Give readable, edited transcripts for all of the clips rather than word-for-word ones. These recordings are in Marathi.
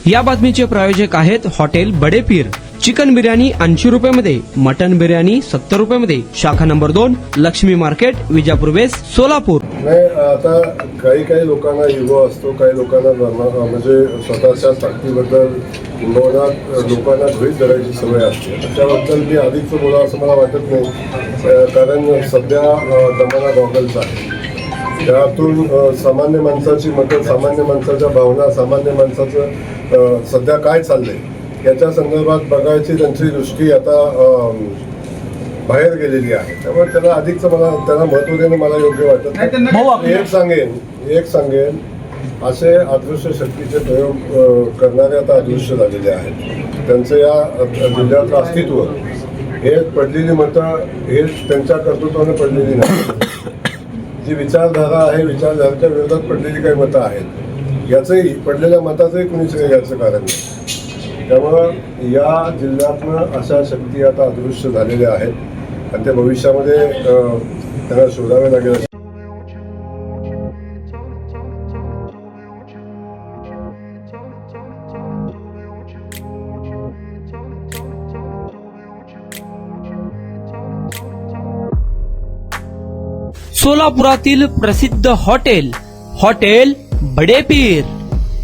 या बातमीचे प्रायोजक आहेत हॉटेल बडेपीर। चिकन बिर्याणी 80 रुपयामध्ये, मटन बिर्याणी 70 रुपयामध्ये। शाखा number 2, Lakshmi market, Vijapur west, Solapur. नाही, आता काही लोकांना इगो असतो, काही लोकांना म्हणजे स्वतःच्या ताकदीबद्दल लोकांना गृहीत धरायची सवय असते। त्याच्याबद्दल मी अधिकच बोला असं मला वाटत नाही, कारण सध्या जमाना गॉगलचा आहे। त्यातून सामान्य माणसाची मतं, सामान्य माणसाच्या भावना, सामान्य माणसाचं सध्या काय चाललंय याच्या संदर्भात बघायची त्यांची दृष्टी आता बाहेर गेलेली आहे। त्यामुळे त्याला अधिकच त्यांना महत्त्व देणं मला योग्य वाटत नाही। एक सांगेन असे अदृश्य शक्तीचे प्रयोग करणारे आता अदृश्य झालेले आहेत। त्यांचं या जिल्ह्यातलं अस्तित्व हे पडलेली मतं हे त्यांच्या कर्तृत्वाने पडलेली नाही। जी विचारधारा आहे, विचारधारेच्या विरोधात पडलेली काही मतं आहेत, याचंही पडलेल्या मताचंही कुणी श्रेय घ्यायचं कारण नाही। त्यामुळं या जिल्ह्यातनं अशा शक्ती आता अदृश्य झालेल्या आहेत आणि त्या भविष्यामध्ये त्यांना शोधावे लागेल। सोलापुरातील प्रसिद्ध हॉटेल बडेपीर।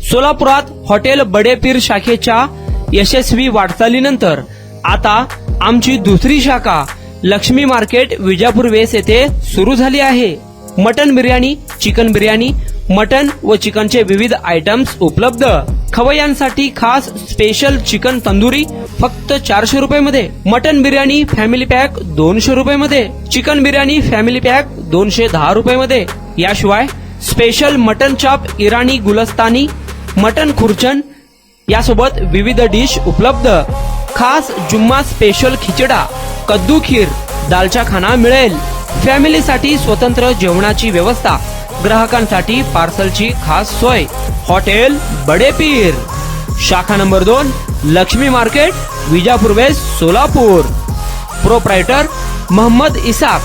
सोलापुरात हॉटेल बडेपीर शाखेच्या यशस्वी वाटचालीनंतर आता आमची दुसरी शाखा लक्ष्मी मार्केट, विजापूर वेस्ट येथे सुरू झाली आहे। Mutton biryani, chicken biryani, mutton व चिकनचे विविध आयटम्स उपलब्ध। खवय्यांसाठी खास स्पेशल चिकन तंदुरी फक्त 400 रुपयामध्ये, मटन बिर्याणी फॅमिली पॅक 200 रुपयामध्ये, चिकन बिर्याणी फॅमिली पॅक 210 रुपयामध्ये। याशिवाय स्पेशल मटन चाप, इराणी गुलस्तानी, मटन खुर्चन यासोबत विविध डिश उपलब्ध। खास जुम्मा स्पेशल खिचडा, कद्दू खीर, दालचा खाना मिळेल। फॅमिलीसाठी स्वतंत्र जेवणाची व्यवस्था, ग्राहकांसाठी पार्सलची खास सोय। हॉटेल बडेपीर, शाखा number 2, Lakshmi market, Vijapur west, Solapur. Proprietor Mohammad Isaq,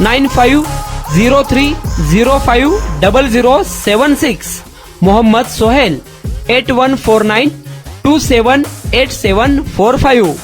9503050076। Mohammad Sohail, 8149278745।